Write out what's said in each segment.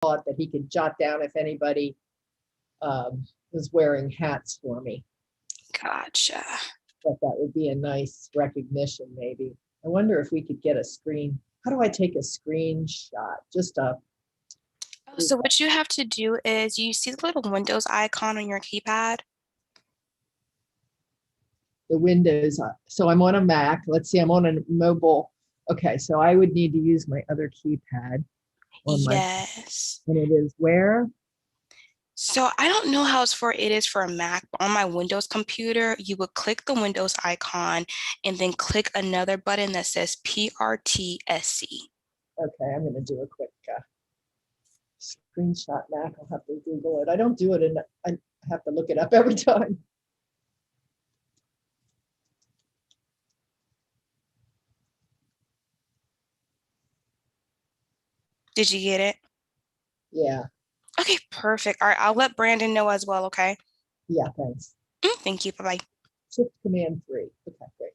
thought that he could jot down if anybody was wearing hats for me. Gotcha. But that would be a nice recognition, maybe. I wonder if we could get a screen. How do I take a screenshot? Just a. So what you have to do is you see the little Windows icon on your keypad. The Windows. So I'm on a Mac. Let's see, I'm on a mobile. Okay, so I would need to use my other keypad. Yes. And it is where? So I don't know how it is for a Mac, but on my Windows computer, you would click the Windows icon and then click another button that says PRTSC. Okay, I'm going to do a quick screenshot Mac. I'll have to Google it. I don't do it, and I have to look it up every time. Did you get it? Yeah. Okay, perfect. All right, I'll let Brandon know as well, okay? Yeah, thanks. Thank you. Bye-bye. Shift Command 3. Okay, great.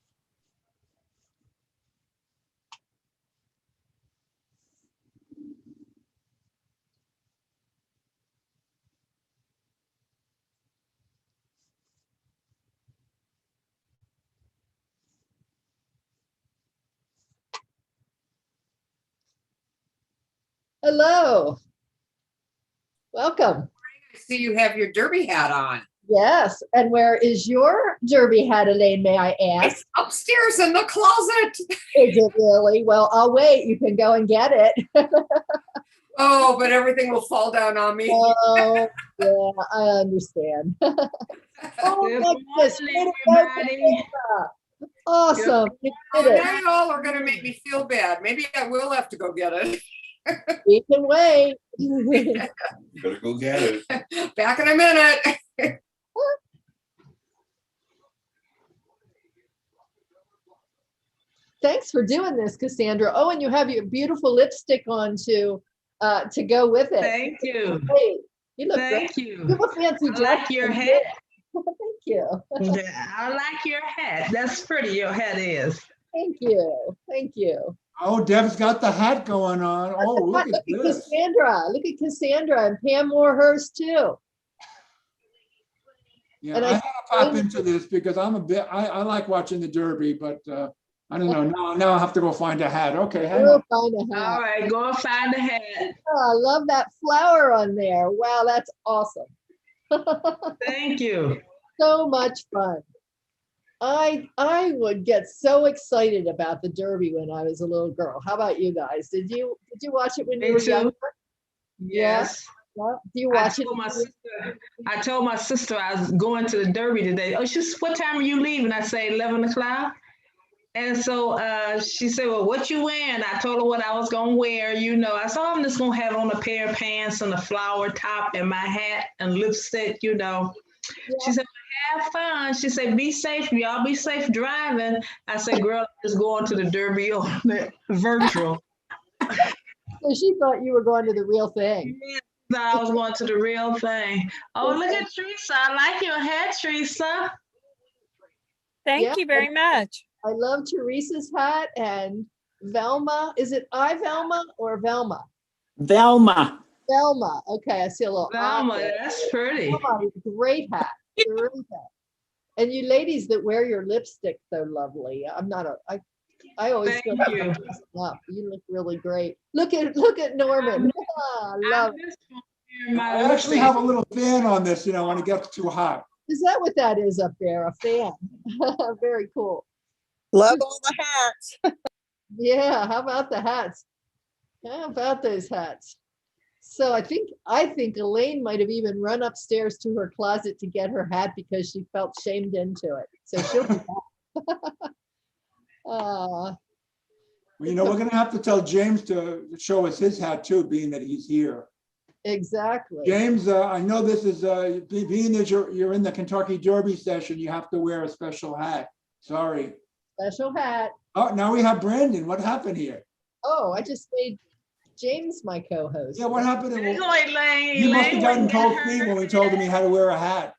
Hello. Welcome. I see you have your derby hat on. Yes. And where is your derby hat, Elaine, may I ask? It's upstairs in the closet. Is it really? Well, I'll wait. You can go and get it. Oh, but everything will fall down on me. Oh, yeah, I understand. Oh, Good my goodness. morning, everybody. Awesome. You Oh, did now it. y'all are going to make me feel bad. Maybe I will have to go get it. We can wait. You better go get it. Back in a minute. Thanks for doing this, Cassandra. Oh, and you have your beautiful lipstick on to go with it. Thank you. Great. You look great. Thank you. You have a fancy I dress. like your hat. Thank you. I like your hat. That's pretty, your hat is. Thank you. Thank you. Oh, Deb's got the hat going on. Oh, look at this. Cassandra. Look at Cassandra, and Pam wore hers too. Yeah, And I I- had to pop into this because I like watching the Derby, but I don't know. Now I have to go find a hat. Okay, hang We'll on. find a hat. All right, go and find the hat. Oh, I love that flower on there. Wow, that's awesome. Thank you. So much fun. I would get so excited about the Derby when I was a little girl. How about you guys? Did you watch it when you Me were too. younger? Yes. Yeah. Do you I watch it? told my sister I was going to the Derby today. Oh, she's, what time are you leaving? I say 11 o'clock. And so she said, well, what you wearing? I told her what I was going to wear. You know, I said, I'm just going to have on a pair of pants and a flower top and my hat and lipstick, you know. Yeah. She said, well, have fun. She said, be safe. Y'all be safe driving. I said, girl, I'm just going to the Derby on the virtual. So she thought you were going to the real thing. I was going to the real thing. Oh, look at Teresa. I like your hat, Teresa. Thank you very much. I love Teresa's hat and Velma. Is it Velma or Velma? Velma. Velma. Okay, I see a little Velma, eye there. that's pretty. Velma, great hat. Great hat. And you ladies that wear your lipstick so lovely. I always Thank feel you. like I'm dressing up. You look really great. Look at Norman. I love it. I actually have a little fan on this, when it gets too hot. Is that what that is up there? A fan. Very cool. Love all the hats. Yeah, how about the hats? How about those hats? So I think Elaine might have even run upstairs to her closet to get her hat because she felt shamed into it. So she'll be back. Well, we're going to have to tell James to show us his hat too, being that he's here. Exactly. James, I know this is, being that you're in the Kentucky Derby session, you have to wear a special hat. Sorry. Special hat. Oh, now we have Brandon. What happened here? Oh, I just made James my co-host. Yeah, what happened? There you go, Elaine. He must have gotten Elaine cold went and feet got when we her told him he hat. had to wear a hat.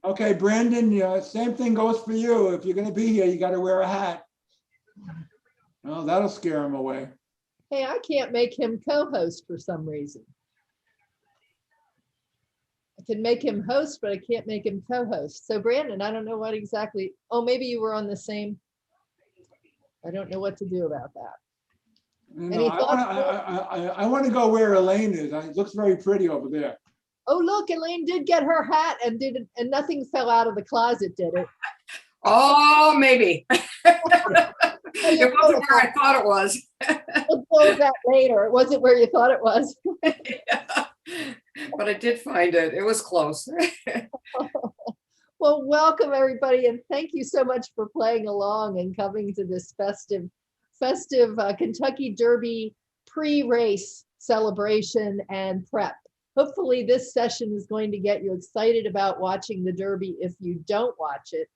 Okay, Brandon, same thing goes for you. If you're going to be here, you got to wear a hat. Oh, that'll scare him away. Hey, I can't make him co-host for some reason. I can make him host, but I can't make him co-host. So Brandon, I don't know what exactly, oh, maybe you were on the same. I don't know what to do about that. No, Any I thoughts? want to go where Elaine is. It looks very pretty over there. Oh, look, Elaine did get her hat and nothing fell out of the closet, did it? Oh, maybe. It wasn't where I thought it was. We'll close that later. It wasn't where you thought it was. Yeah. But I did find it. It was close. Well, welcome everybody, and thank you so much for playing along and coming to this festive Kentucky Derby pre-race celebration and prep. Hopefully this session is going to get you excited about watching the Derby if you don't watch it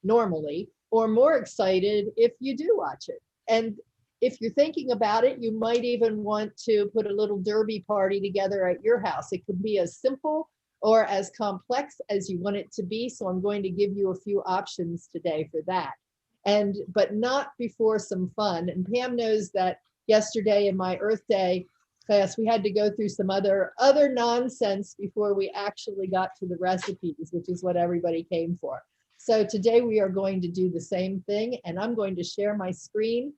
normally, or more excited if you do watch it. And if you're thinking about it, you might even want to put a little Derby party together at your house. It could be as simple or as complex as you want it to be. So I'm going to give you a few options today for that. But not before some fun. And Pam knows that yesterday in my Earth Day class, we had to go through some other nonsense before we actually got to the recipes, which is what everybody came for. So today we are going to do the same thing, and I'm going to share my screen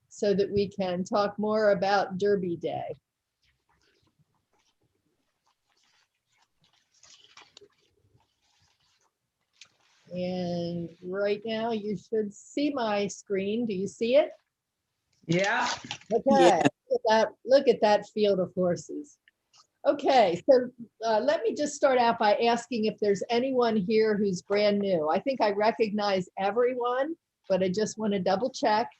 so that we can talk more about Derby Day. And right now you should see my screen. Do you see it? Yeah. Okay, Yeah. Look at that field of horses. Okay, so let me just start out by asking if there's anyone here who's brand new. I think I recognize everyone, but I just want to double check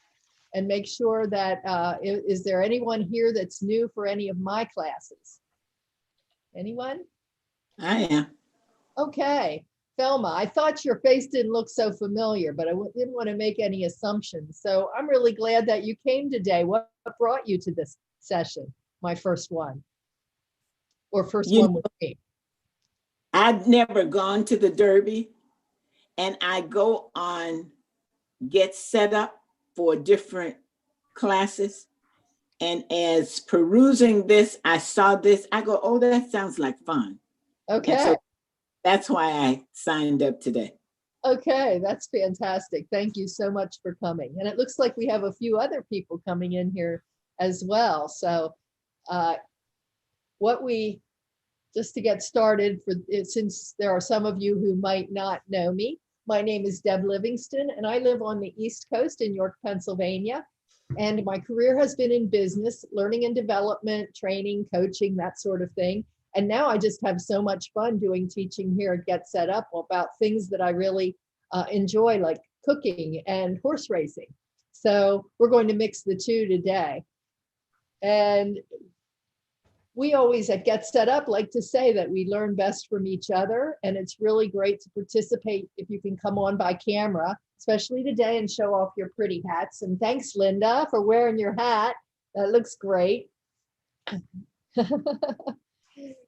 and make sure that, is there anyone here that's new for any of my classes? Anyone? I am. Okay, Thelma, I thought your face didn't look so familiar, but I didn't want to make any assumptions. So I'm really glad that you came today. What brought you to this session, my first one? Or first You one with me? I've never gone to the Derby, and I go on Get Set Up for different classes. And as perusing this, I saw this. I go, oh, that sounds like fun. Okay. And so that's why I signed up today. Okay, that's fantastic. Thank you so much for coming. And it looks like we have a few other people coming in here as well. So just to get started, since there are some of you who might not know me, my name is Deb Livingston, and I live on the East Coast in York, Pennsylvania. And my career has been in business, learning and development, training, coaching, that sort of thing. And now I just have so much fun doing teaching here at Get Set Up about things that I really enjoy, like cooking and horse racing. So we're going to mix the two today. And we always at Get Set Up like to say that we learn best from each other. And it's really great to participate if you can come on by camera, especially today, and show off your pretty hats. And thanks, Linda, for wearing your hat. That looks great.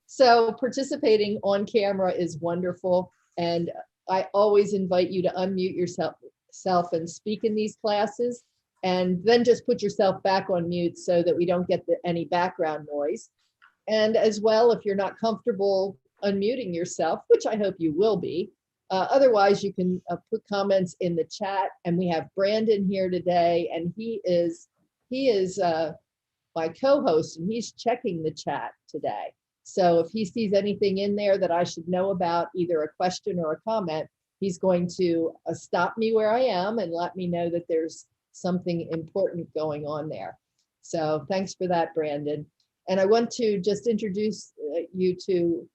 So participating on camera is wonderful. And I always invite you to unmute yourself and speak in these classes, and then just put yourself back on mute so that we don't get any background noise. And as well, if you're not comfortable unmuting yourself, which I hope you will be, otherwise you can put comments in the chat. And we have Brandon here today, and he is my co-host, and he's checking the chat today. So if he sees anything in there that I should know about, either a question or a comment, he's going to stop me where I am and let me know that there's something important going on there. So thanks for that, Brandon. And I want to just introduce you to,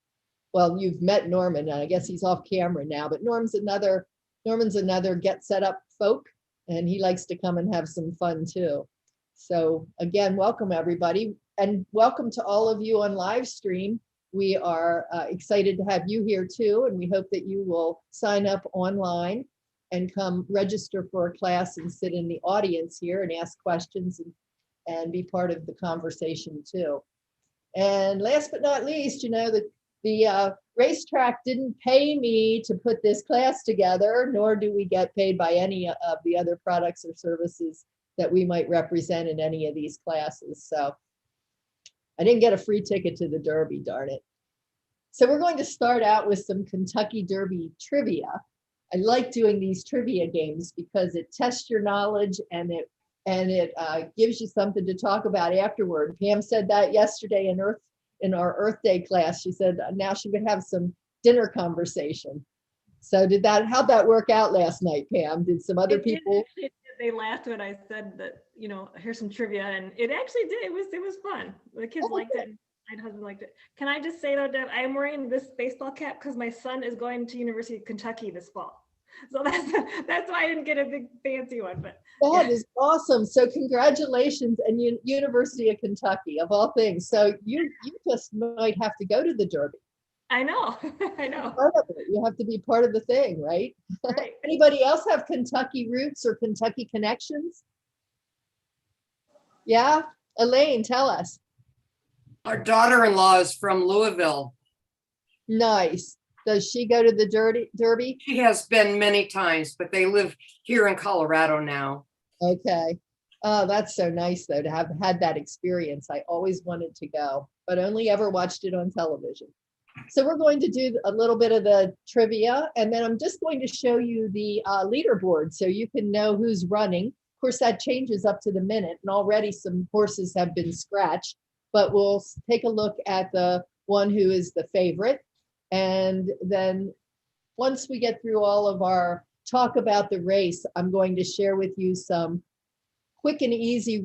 well, you've met Norman, and I guess he's off camera now, but Norman's another Get Set Up folk, and he likes to come and have some fun too. So again, welcome everybody, and welcome to all of you on live stream. We are excited to have you here too, and we hope that you will sign up online and come register for a class and sit in the audience here and ask questions and be part of the conversation too. And last but not least, you know, the racetrack didn't pay me to put this class together, nor do we get paid by any of the other products or services that we might represent in any of these classes. So I didn't get a free ticket to the Derby, darn it. So we're going to start out with some Kentucky Derby trivia. I like doing these trivia games because it tests your knowledge and it gives you something to talk about afterward. Pam said that yesterday in our Earth Day class. She said now she could have some dinner conversation. So how'd that work out last night, Pam? Did some other people? They laughed when I said that, here's some trivia, and it actually did. It was fun. The kids liked it. My husband liked it. Can I just say though, Deb, I'm wearing this baseball cap because my son is going to University of Kentucky this fall. So that's why I didn't get a big fancy one. But that is awesome. So congratulations, and University of Kentucky of all things. So you just might have to go to the Derby. I know. I know. Part of it. You have to be part of the thing, right? Right. Anybody else have Kentucky roots or Kentucky connections? Yeah, Elaine, tell us. Our daughter-in-law is from Louisville. Nice. Does she go to the Derby? She has been many times, but they live here in Colorado now. Okay. Oh, that's so nice though, to have had that experience. I always wanted to go, but only ever watched it on television. So we're going to do a little bit of the trivia, and then I'm just going to show you the leaderboard so you can know who's running. Of course, that changes up to the minute, and already some horses have been scratched, but we'll take a look at the one who is the favorite. And then once we get through all of our talk about the race, I'm going to share with you some quick and easy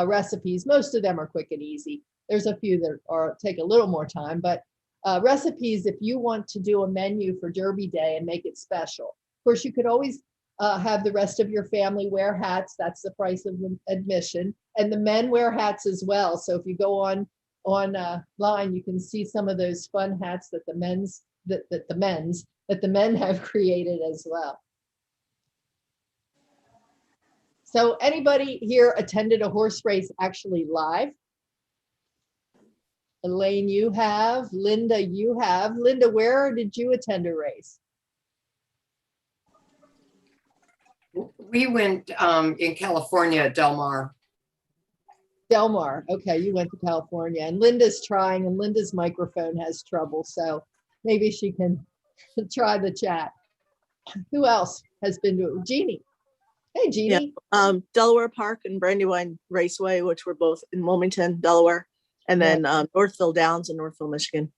recipes. Most of them are quick and easy. There's a few that take a little more time, but recipes if you want to do a menu for Derby Day and make it special. Of course, you could always have the rest of your family wear hats. That's the price of admission. And the men wear hats as well. So if you go online, you can see some of those fun hats that the men have created as well. So anybody here attended a horse race actually live? Elaine, you have. Linda, you have. Linda, where did you attend a race? We went in California at Del Mar. Del Mar. Okay, you went to California. And Linda's trying, and Linda's microphone has trouble, so maybe she can try the chat. Who else has been to it? Jeannie. Hey, Jeannie. Yeah, Delaware Park and Brandywine Raceway, which were both in Wilmington, Delaware. And then Northville Downs in Northville, Michigan.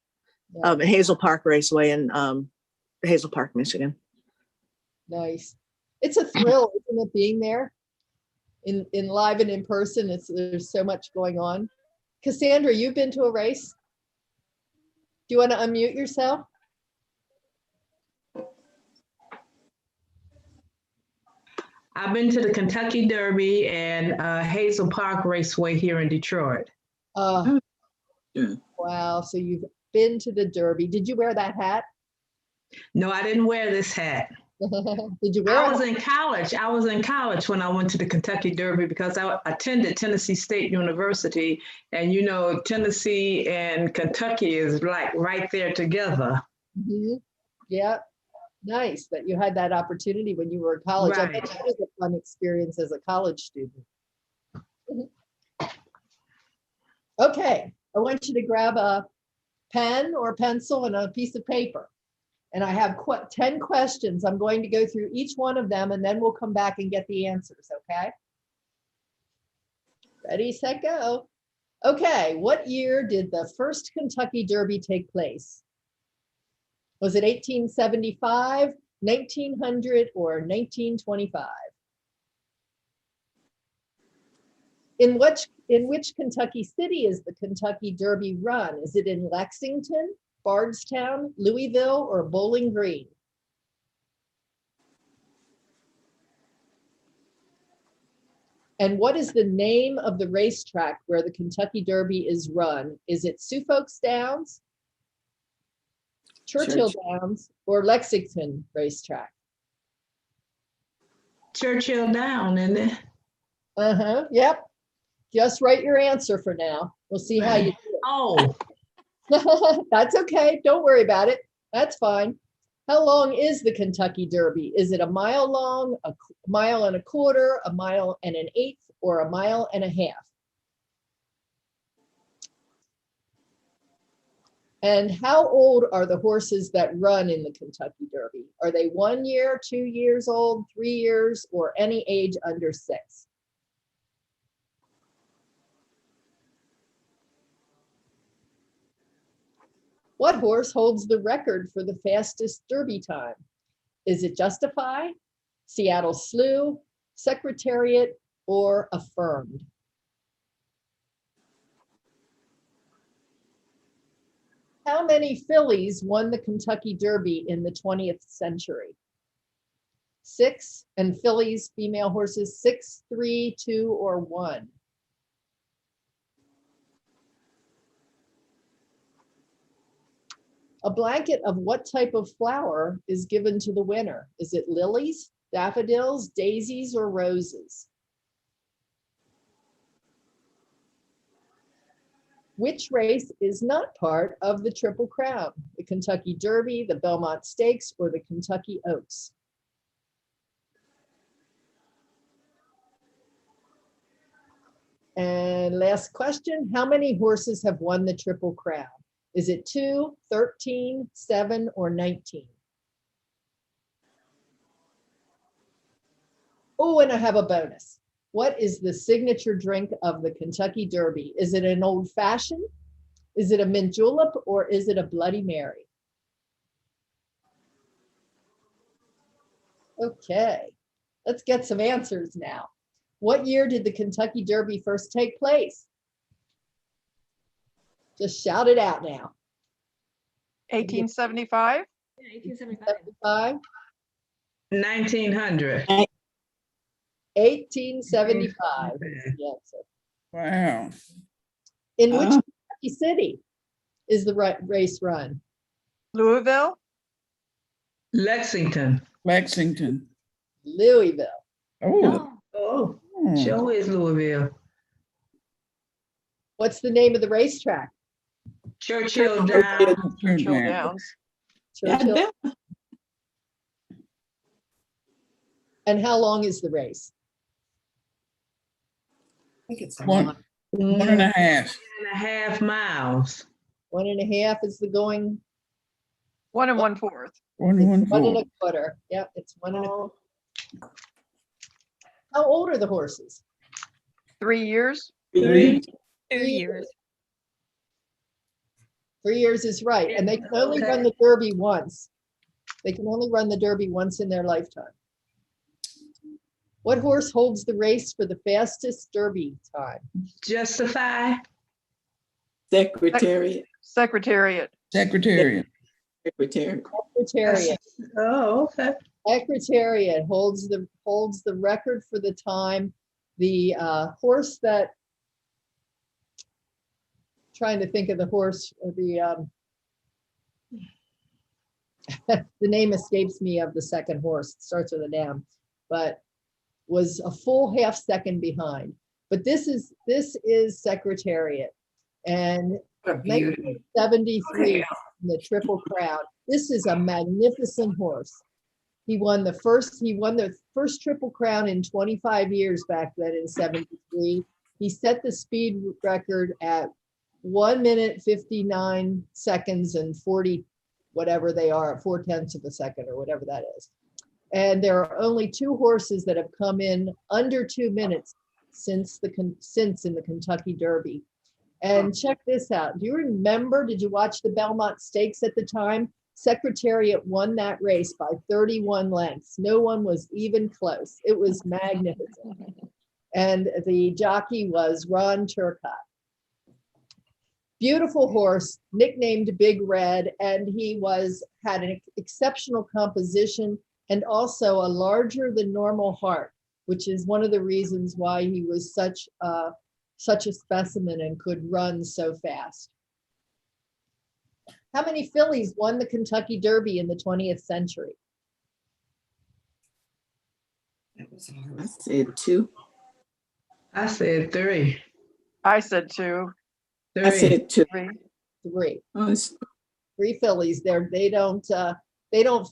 Yeah. Hazel Park Raceway in Hazel Park, Michigan. Nice. It's a thrill, isn't it, being there in live and in person? There's so much going on. Cassandra, you've been to a race? Do you want to unmute yourself? I've been to the Kentucky Derby and Hazel Park Raceway here in Detroit. Wow, so you've been to the Derby. Did you wear that hat? No, I didn't wear this hat. Did you wear it? I was in college. I was in college when I went to the Kentucky Derby because I attended Tennessee State University, and Tennessee and Kentucky is like right there together. Mm-hmm. Yeah, nice that you had that opportunity when you were in college. Right. I bet that was a fun experience as a college student. Okay, I want you to grab a pen or pencil and a piece of paper. And I have 10 questions. I'm going to go through each one of them, and then we'll come back and get the answers, okay? Ready, set, go. Okay, what year did the first Kentucky Derby take place? Was it 1875, 1900, or 1925? In which Kentucky city is the Kentucky Derby run? Is it in Lexington, Bardstown, Louisville, or Bowling Green? And what is the name of the racetrack where the Kentucky Derby is run? Is it Suffolk Downs, Churchill Downs, or Lexington Racetrack? Churchill Downs, isn't it? Yep. Just write your answer for now. We'll see how you do. Oh. That's okay. Don't worry about it. That's fine. How long is the Kentucky Derby? Is it a mile long, a mile and a quarter, a mile and an eighth, or a mile and a half? And how old are the horses that run in the Kentucky Derby? Are they 1 year, 2 years old, 3 years, or any age under 6? What horse holds the record for the fastest Derby time? Is it Justify, Seattle Slew, Secretariat, or Affirmed? How many fillies won the Kentucky Derby in the 20th century? 6, and fillies, female horses, 6, 3, 2, or 1? A blanket of what type of flower is given to the winner? Is it lilies, daffodils, daisies, or roses? Which race is not part of the Triple Crown? The Kentucky Derby, the Belmont Stakes, or the Kentucky Oaks? And last question, how many horses have won the Triple Crown? Is it 2, 13, 7, or 19? Oh, and I have a bonus. What is the signature drink of the Kentucky Derby? Is it an old fashioned? Is it a mint julep, or is it a Bloody Mary? Okay, let's get some answers now. What year did the Kentucky Derby first take place? Just shout it out now. Yeah, 1875. 1875. 1900. 1875 is the answer. Wow. In which Kentucky city is the race run? Louisville. Lexington. Lexington. Louisville. Oh. Oh, Hmm. show is Louisville. What's the name of the racetrack? Churchill Downs. Churchill Downs. Churchill. And how long is the race? I think it's One and a half. 1.5 miles. 1.5 is the going. 1 1/4. 1 It's 1 1 4. 1/4. Yep, it's 1 1/4. How old are the horses? 3 years. 3. 2 years. 3 years is right. And they can only Okay. run the Derby once. They can only run the Derby once in their lifetime. What horse holds the race for the fastest Derby time? Justify. Secretariat. Secretariat. Secretariat. Secretariat. Secretariat. Oh, okay. Secretariat holds the record for the time. The horse that, trying to think of the horse, the the name escapes me of the second horse. It starts with an M, but was a full half second behind. But this is Secretariat, and a beauty. 1973 in the Triple Crown. This is a magnificent horse. He won the first Triple Crown in 25 years back then in 73. He set the speed record at 1 minute, 59 seconds and 40, whatever they are, 4/10 of a second or whatever that is. And there are only 2 horses that have come in under 2 minutes since in the Kentucky Derby. And check this out. Do you remember, did you watch the Belmont Stakes at the time? Secretariat won that race by 31 lengths. No one was even close. It was magnificent. And the jockey was Ron Turcotte. Beautiful horse, nicknamed Big Red, and he had an exceptional composition and also a larger than normal heart, which is one of the reasons why he was such a specimen and could run so fast. How many fillies won the Kentucky Derby in the 20th century? That was hard. I said 2. I said 3. I said 2. I said 2. 3. 3. Oh, it's 3 fillies. They don't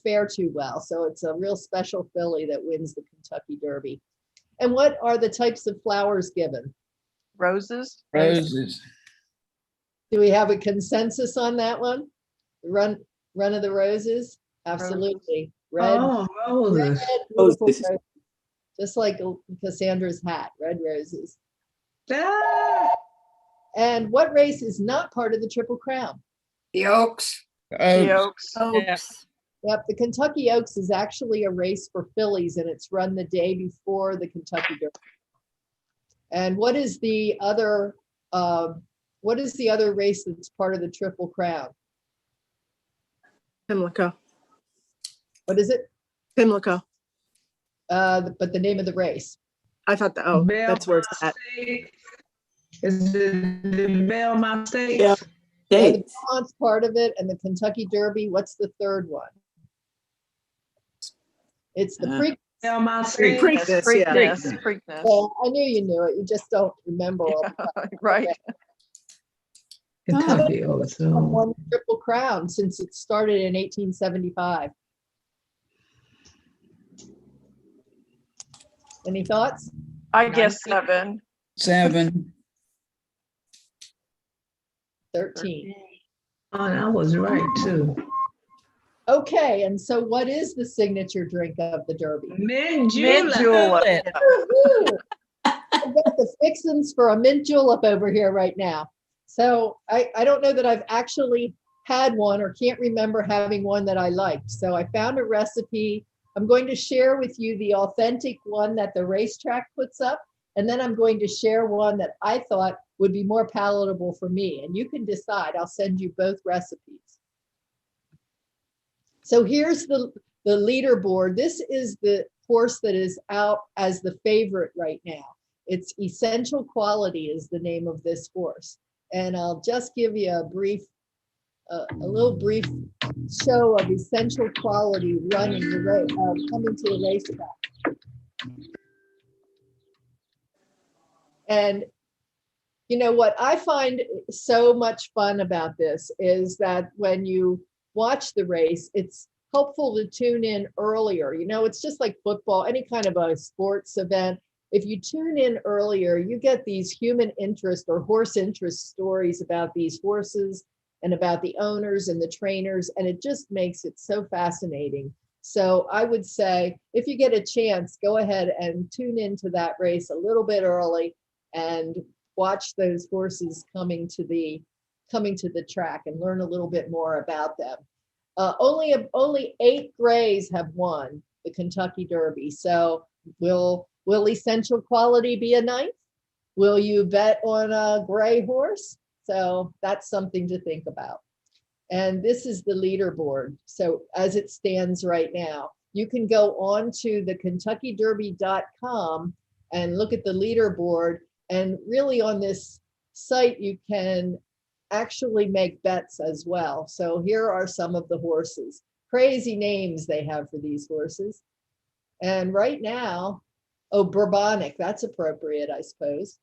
fare too well. So it's a real special filly that wins the Kentucky Derby. And what are the types of flowers given? Roses? Roses. Do we have a consensus on that one? Run of the roses? Absolutely. Red, Oh, roses. beautiful Roses. roses. Just like Cassandra's hat, red roses. Ah, And what race is not part of the Triple Crown? The Oaks. Oaks. Yeah. Yep, the Kentucky Oaks is actually a race for fillies, and it's run the day before the Kentucky Derby. And what is the other race that's part of the Triple Crown? Pimlico. What is it? Pimlico. But the name of the race. I thought that, oh, that's where it's Belmont at. Stakes. Is it the Belmont Stakes? Yeah. Yeah, the Dates. Belmont's part of it, and the Kentucky Derby. What's the third one? It's the Preakness. Belmont Stakes. Preakness, yeah. Preakness. Well, I knew you knew it. You just don't remember all the time. Right. Kentucky Oaks. It's won the Triple Crown since it started in 1875. Any thoughts? I guess 7. 7. 13. Oh, I was right too. Okay, and so what is the signature drink of the Derby? Mint Mint julep. julep. Woo-hoo. I've got the fixins for a mint julep over here right now. So I don't know that I've actually had one or can't remember having one that I liked. So I found a recipe. I'm going to share with you the authentic one that the racetrack puts up, and then I'm going to share one that I thought would be more palatable for me. And you can decide. I'll send you both recipes. So here's the leaderboard. This is the horse that is out as the favorite right now. It's Essential Quality is the name of this horse. And I'll just give you a little brief show of Essential Quality running the race, coming to the racetrack. And you know what I find so much fun about this is that when you watch the race, it's helpful to tune in earlier. You know, it's just like football, any kind of a sports event. If you tune in earlier, you get these human interest or horse interest stories about these horses and about the owners and the trainers, and it just makes it so fascinating. So I would say, if you get a chance, go ahead and tune into that race a little bit early and watch those horses coming to the track and learn a little bit more about them. Only 8 grays have won the Kentucky Derby. So will Essential Quality be a 9th? Will you bet on a gray horse? So that's something to think about. And this is the leaderboard. So as it stands right now, you can go on to the KentuckyDerby.com and look at the leaderboard. And really on this site, you can actually make bets as well. So here are some of the horses. Crazy names they have for these horses. And right now, Bourbonic, that's appropriate, I suppose.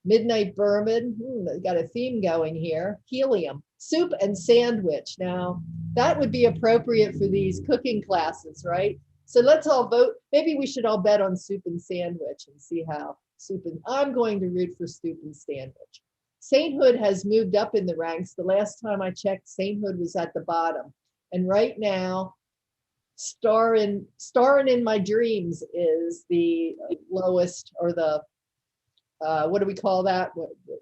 Midnight Bourbon, they got a theme going here. Helium, Soup and Sandwich. Now, that would be appropriate for these cooking classes, right? So let's all vote. Maybe we should all bet on Soup and Sandwich and see how I'm going to root for Soup and Sandwich. Sainthood has moved up in the ranks. The last time I checked, Sainthood was at the bottom. And right now, Starrin' in My Dreams is the lowest, or the, what do we call that?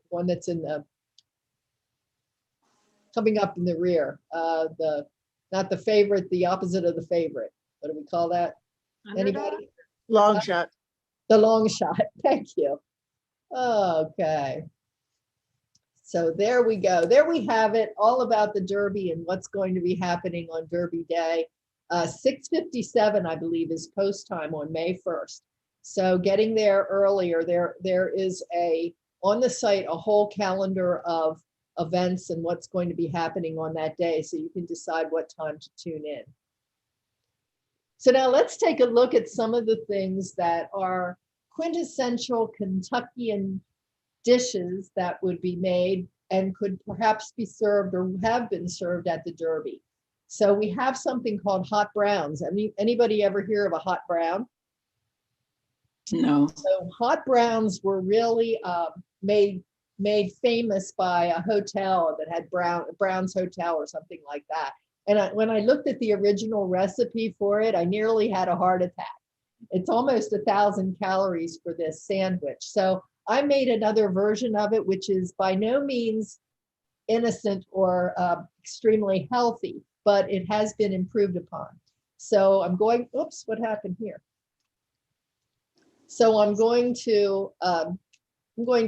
One that's in the, coming up in the rear. Not the favorite, the opposite of the favorite. What do we call that? Anybody? Long shot. The long shot. Thank you. Okay. So there we go. There we have it, all about the Derby and what's going to be happening on Derby Day. 6:57, I believe, is post time on May 1st. So getting there earlier, there is on the site a whole calendar of events and what's going to be happening on that day, so you can decide what time to tune in. So now let's take a look at some of the things that are quintessential Kentuckian dishes that would be made and could perhaps be served or have been served at the Derby. So we have something called hot browns. I mean, anybody ever hear of a hot brown? No. So hot browns were really made famous by a hotel that had Brown's Hotel or something like that. And when I looked at the original recipe for it, I nearly had a heart attack. It's almost 1,000 calories for this sandwich. So I made another version of it, which is by no means innocent or extremely healthy, but it has been improved upon. So I'm going, oops, what happened here? So I'm going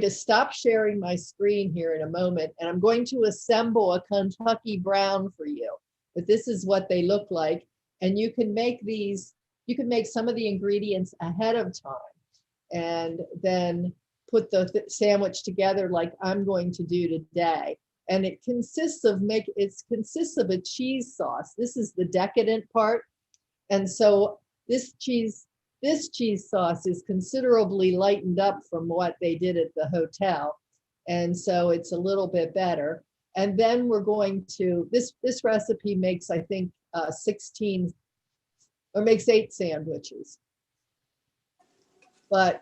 to stop sharing my screen here in a moment, and I'm going to assemble a Kentucky brown for you. But this is what they look like. And you can make these, you can make some of the ingredients ahead of time and then put the sandwich together like I'm going to do today. And it consists of a cheese sauce. This is the decadent part. And so this cheese sauce is considerably lightened up from what they did at the hotel. And so it's a little bit better. And then we're going to, this recipe makes, I think, 16 or makes 8 sandwiches. But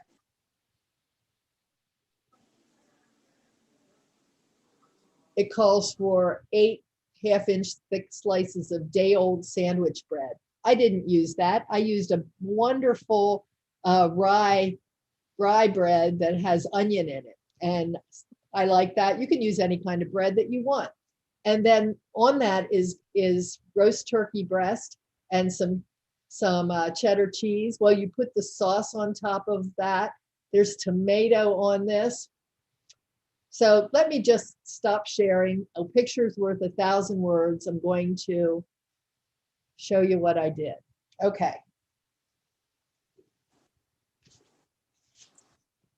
it calls for 8 half-inch thick slices of day-old sandwich bread. I didn't use that. I used a wonderful rye bread that has onion in it. And I like that. You can use any kind of bread that you want. And then on that is roast turkey breast and some cheddar cheese. Well, you put the sauce on top of that. There's tomato on this. So let me just stop sharing. A picture's worth 1,000 words. I'm going to show you what I did. Okay.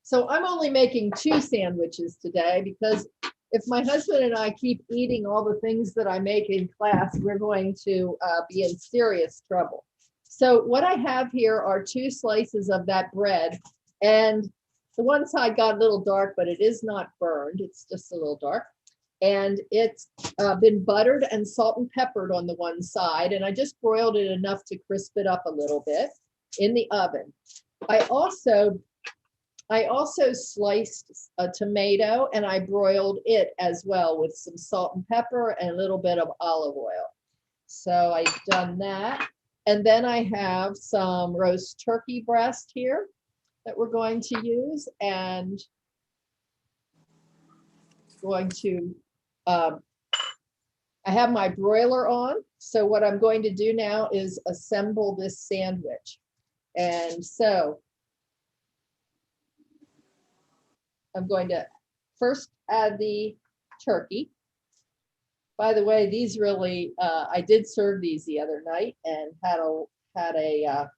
So I'm only making 2 sandwiches today because if my husband and I keep eating all the things that I make in class, we're going to be in serious trouble. So what I have here are 2 slices of that bread, and the one side got a little dark, but it is not burned. It's just a little dark. And it's been buttered and salt and peppered on the one side. And I just broiled it enough to crisp it up a little bit in the oven. I also sliced a tomato and I broiled it as well with some salt and pepper and a little bit of olive oil. So I've done that. And then I have some roast turkey breast here that we're going to use, and going to, I have my broiler on. So what I'm going to do now is assemble this sandwich. And so I'm going to first add the turkey. By the way, these really, I did serve these the other night and had a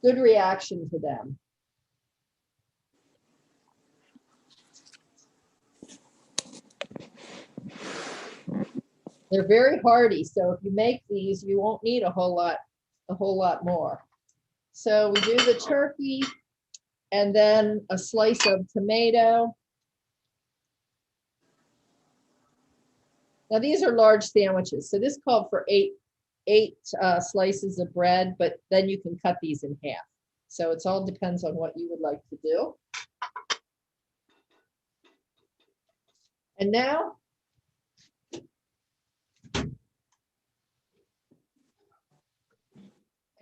good reaction to them. They're very hearty, so if you make these, you won't need a whole lot more. So we do the turkey and then a slice of tomato. Now these are large sandwiches, so this called for eight slices of bread, but then you can cut these in half. So it's all depends on what you would like to do. And now I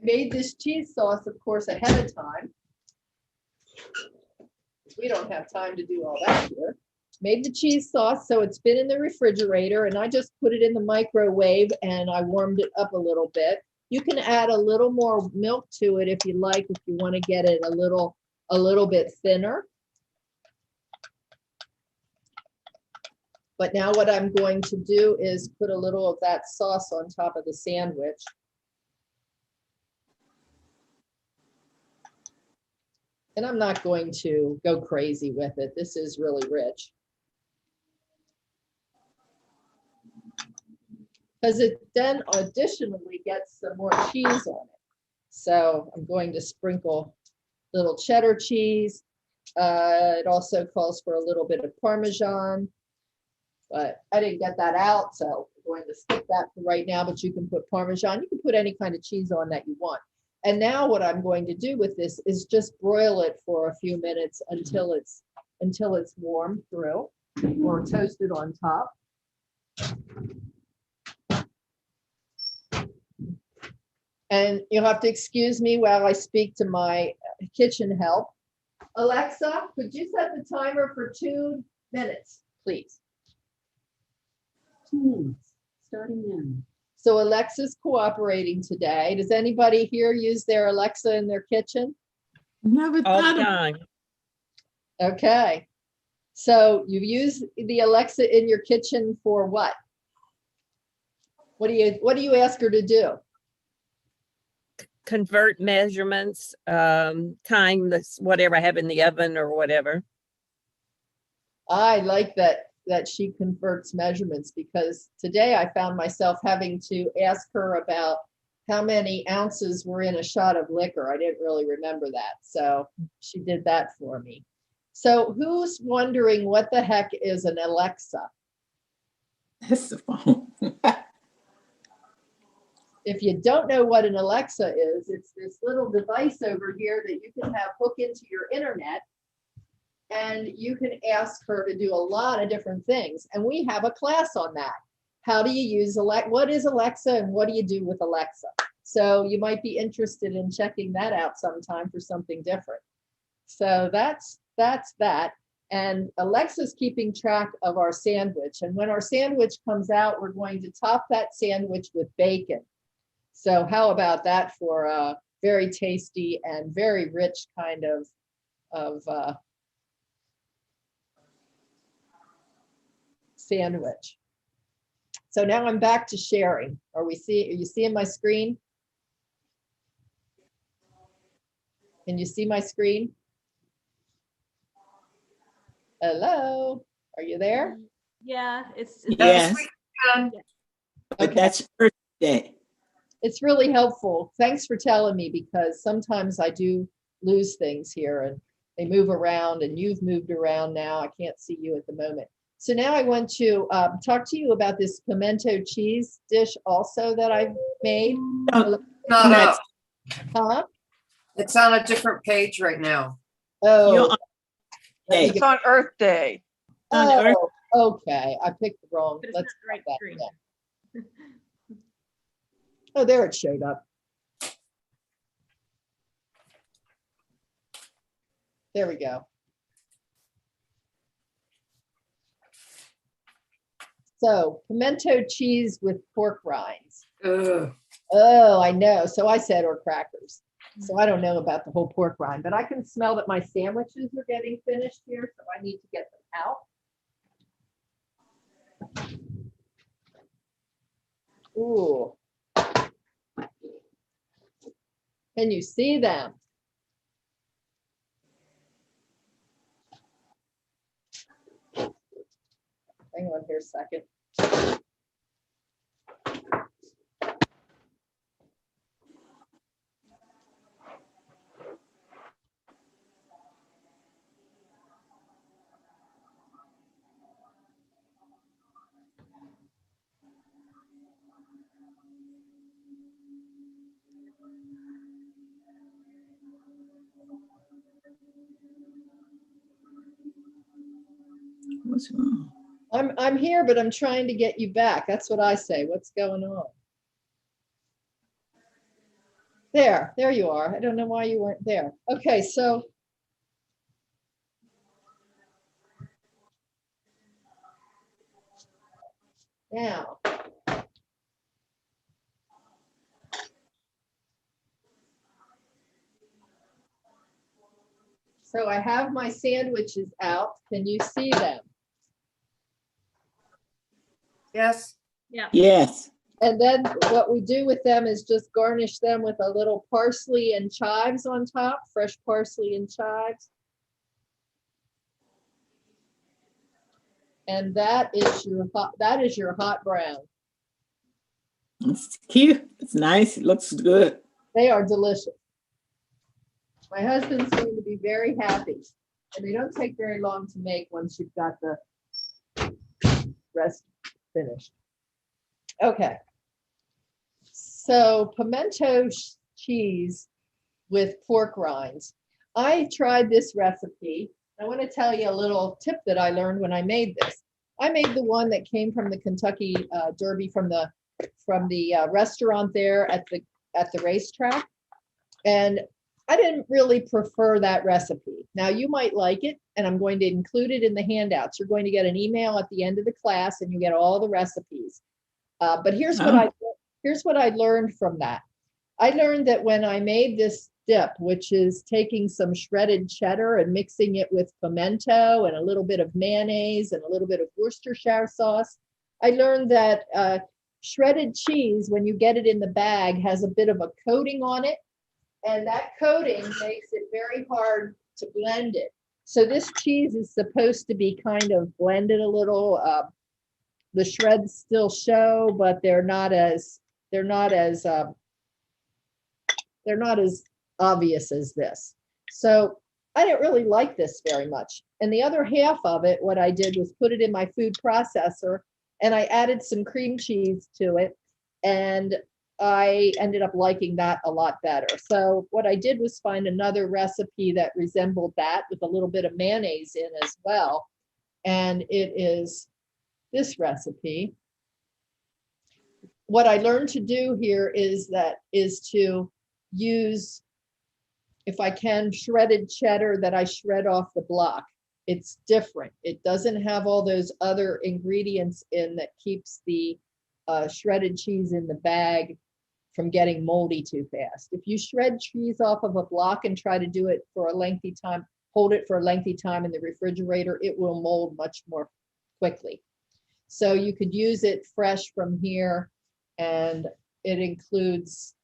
made this cheese sauce, of course, ahead of time. We don't have time to do all that here. Made the cheese sauce, so it's been in the refrigerator, and I just put it in the microwave and I warmed it up a little bit. You can add a little more milk to it if you like, if you want to get it a little bit thinner. But now what I'm going to do is put a little of that sauce on top of the sandwich. And I'm not going to go crazy with it. This is really rich. Because it then additionally gets some more cheese on it. So I'm going to sprinkle little cheddar cheese. It also calls for a little bit of Parmesan, but I didn't get that out, so I'm going to skip that for right now, but you can put Parmesan. You can put any kind of cheese on that you want. And now what I'm going to do with this is just broil it for a few minutes until it's warm through or toasted on top. And you'll have to excuse me while I speak to my kitchen help. Alexa, could you set the timer for 2 minutes, please? 2 minutes, starting now. So Alexa's cooperating today. Does anybody here use their Alexa in their kitchen? Never All thought the of time. Okay. So you use the Alexa in your kitchen for what? What do you ask her to do? Convert measurements, time this, whatever I have in the oven or whatever. I like that she converts measurements, because today I found myself having to ask her about how many ounces were in a shot of liquor. I didn't really remember that. So she did that for me. So who's wondering what the heck is an Alexa? That's the phone. If you don't know what an Alexa is, it's this little device over here that you can have hook into your internet, and you can ask her to do a lot of different things. And we have a class on that. How do you use Alexa? What is Alexa and what do you do with Alexa? So you might be interested in checking that out sometime for something different. So that's that. And Alexa's keeping track of our sandwich. And when our sandwich comes out, we're going to top that sandwich with bacon. So how about that for a very tasty and very rich kind of sandwich. So now I'm back to sharing. Are you seeing my screen? Can you see my screen? Hello, are you there? Yeah, it's Yes, And but that's Earth Day. It's really helpful. Thanks for telling me, because sometimes I do lose things here and they move around, and you've moved around now. I can't see you at the moment. So now I want to talk to you about this pimento cheese dish also that I've made. No, not up. Huh? It's on a different page right now. You're Oh, on Day. It's on Earth Day. On Earth. oh, okay. I picked the wrong. But it's Let's not the right try that screen. again. Oh, there it showed up. There we go. So pimento cheese with pork rinds. Ugh. Oh, I know. So I said, or crackers. So I don't know about the whole pork rind, but I can smell that my sandwiches are getting finished here. So I need to get them out. Ooh. Can you see them? Hang on here a second. What's wrong? I'm here, but I'm trying to get you back. That's what I say. What's going on? There you are. I don't know why you weren't there. Okay, so now so I have my sandwiches out. Can you see them? Yes. Yeah. Yes. And then what we do with them is just garnish them with a little parsley and chives on top, fresh parsley and chives. And that is your hot brown. It's cute. It's nice. It looks good. They are delicious. My husband's going to be very happy. And they don't take very long to make once you've got the rest finished. Okay. So pimento cheese with pork rinds. I tried this recipe. I want to tell you a little tip that I learned when I made this. I made the one that came from the Kentucky Derby from the restaurant there at the racetrack, and I didn't really prefer that recipe. Now you might like it, and I'm going to include it in the handouts. You're going to get an email at the end of the class, and you get all the recipes. But here's what I learned from that. I learned that when I made this dip, which is taking some shredded cheddar and mixing it with pimento and a little bit of mayonnaise and a little bit of Worcestershire sauce, I learned that shredded cheese, when you get it in the bag, has a bit of a coating on it, and that coating makes it very hard to blend it. So this cheese is supposed to be kind of blended a little. The shreds still show, but they're not as obvious as this. So I didn't really like this very much. And the other half of it, what I did was put it in my food processor, and I added some cream cheese to it, and I ended up liking that a lot better. So what I did was find another recipe that resembled that with a little bit of mayonnaise in as well. And it is this recipe. What I learned to do here is to use, if I can, shredded cheddar that I shred off the block. It's different. It doesn't have all those other ingredients in that keeps the shredded cheese in the bag from getting moldy too fast. If you shred cheese off of a block and try to do it for a lengthy time, hold it for a lengthy time in the refrigerator, it will mold much more quickly. So you could use it fresh from here, and it includes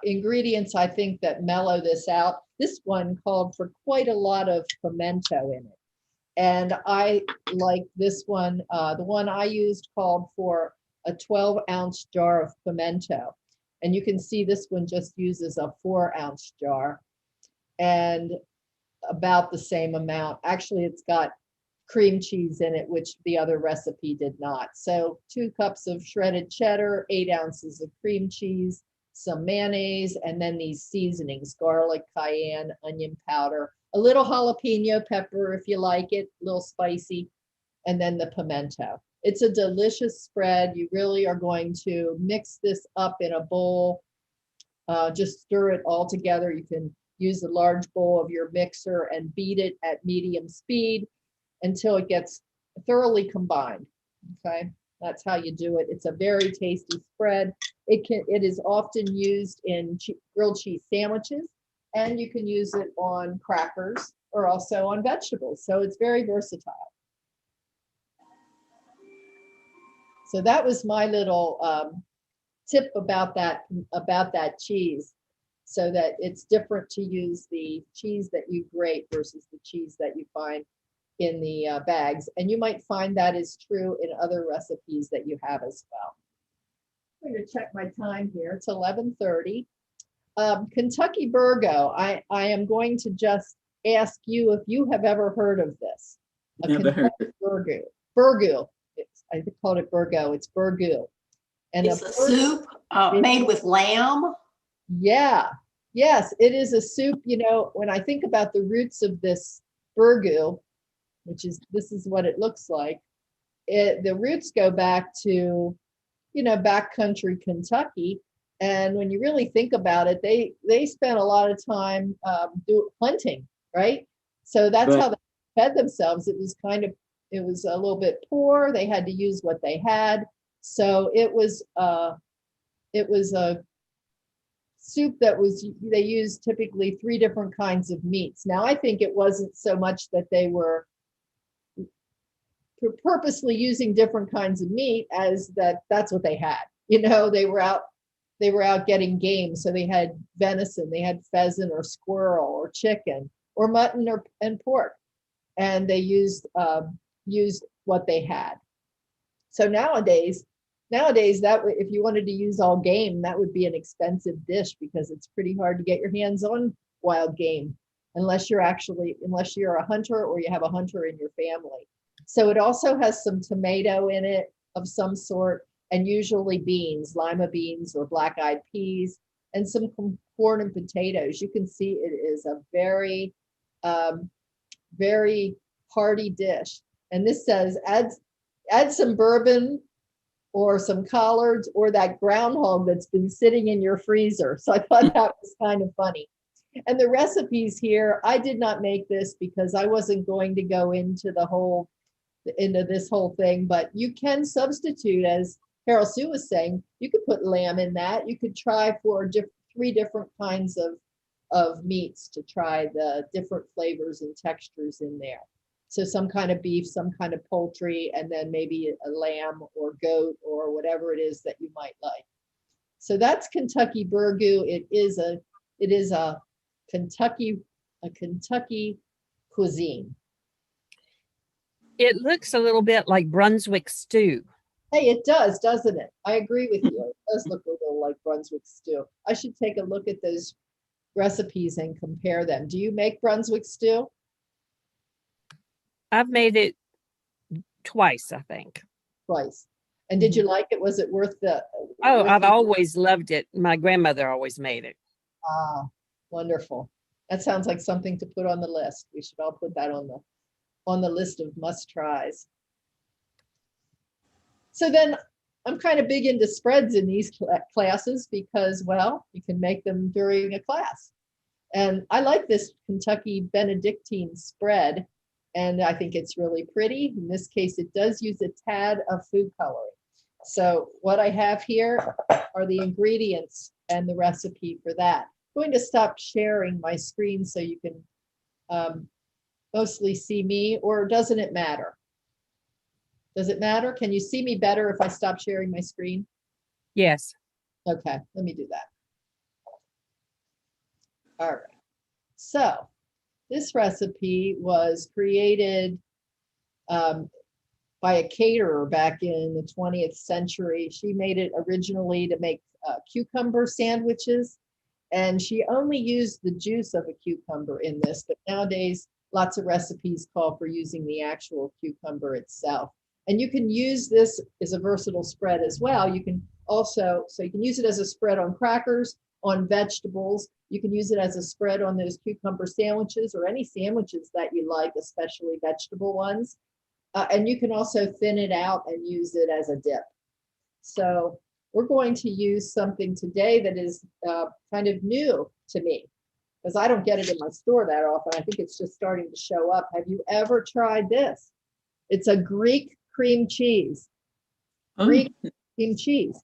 ingredients, I think, that mellow this out. This one called for quite a lot of pimento in it. And I like this one. The one I used called for a 12-ounce jar of pimento. And you can see this one just uses a 4-ounce jar and about the same amount. Actually, it's got cream cheese in it, which the other recipe did not. So 2 cups of shredded cheddar, 8 ounces of cream cheese, some mayonnaise, and then these seasonings: garlic, cayenne, onion powder, a little jalapeno pepper if you like it, a little spicy, and then the pimento. It's a delicious spread. You really are going to mix this up in a bowl. Just stir it all together. You can use a large bowl of your mixer and beat it at medium speed until it gets thoroughly combined. Okay, that's how you do it. It's a very tasty spread. It is often used in grilled cheese sandwiches, and you can use it on crackers or also on vegetables. So it's very versatile. So that was my little tip about that cheese, so that it's different to use the cheese that you grate versus the cheese that you find in the bags. And you might find that is true in other recipes that you have as well. I'm going to check my time here. It's 11:30. Kentucky Burgo. I am going to just ask you if you have ever heard of this. Never heard of Burgo. Burgo. I called it Burgo. It's Burgo. And it's a soup made with lamb. Yeah. Yes, it is a soup. You know, when I think about the roots of this Burgo, this is what it looks like. The roots go back to, backcountry Kentucky. And when you really think about it, they spent a lot of time hunting, right? So that's how they fed themselves. It was a little bit poor. They had to use what they had. So it was a soup they used typically 3 different kinds of meats. Now, I think it wasn't so much that they were purposely using different kinds of meat as that's what they had. They were out getting game. So they had venison, they had pheasant or squirrel or chicken or mutton and pork. And they used what they had. So nowadays that if you wanted to use all game, that would be an expensive dish because it's pretty hard to get your hands on wild game unless you're a hunter or you have a hunter in your family. So it also has some tomato in it of some sort, and usually beans, lima beans or black-eyed peas, and some corn and potatoes. You can see it is a very, very hearty dish. And this says add some bourbon or some collards or that groundhog that's been sitting in your freezer. So I thought that was kind of funny. And the recipes here, I did not make this because I wasn't going to go into this whole thing, but you can substitute, as Carol Sue was saying, you could put lamb in that. You could try for 3 different kinds of meats to try the different flavors and textures in there. So some kind of beef, some kind of poultry, and then maybe a lamb or goat or whatever it is that you might like. So that's Kentucky burgoo. It is a Kentucky cuisine. It looks a little bit like Brunswick stew. Hey, it does, doesn't it? I agree with you. It does look a little like Brunswick stew. I should take a look at those recipes and compare them. Do you make Brunswick stew? I've made it twice, I think. Twice. And did you like it? Was it worth the? Oh, I've always loved it. My grandmother always made it. Ah, wonderful. That sounds like something to put on the list. We should all put that on the list of must tries. So then I'm kind of big into spreads in these classes because, well, you can make them during a class. And I like this Kentucky Benedictine spread, and I think it's really pretty. In this case, it does use a tad of food coloring. So what I have here are the ingredients and the recipe for that. I'm going to stop sharing my screen so you can mostly see me, or doesn't it matter? Does it matter? Can you see me better if I stop sharing my screen? Yes. Okay, let me do that. All right. So this recipe was created by a caterer back in the 20th century. She made it originally to make cucumber sandwiches, and she only used the juice of a cucumber in this, but nowadays lots of recipes call for using the actual cucumber itself. And you can use this as a versatile spread as well. You can also, so you can use it as a spread on crackers, on vegetables. You can use it as a spread on those cucumber sandwiches or any sandwiches that you like, especially vegetable ones. And you can also thin it out and use it as a dip. So we're going to use something today that is kind of new to me, because I don't get it in my store that often. I think it's just starting to show up. Have you ever tried this? It's a Greek cream cheese. Greek cream cheese.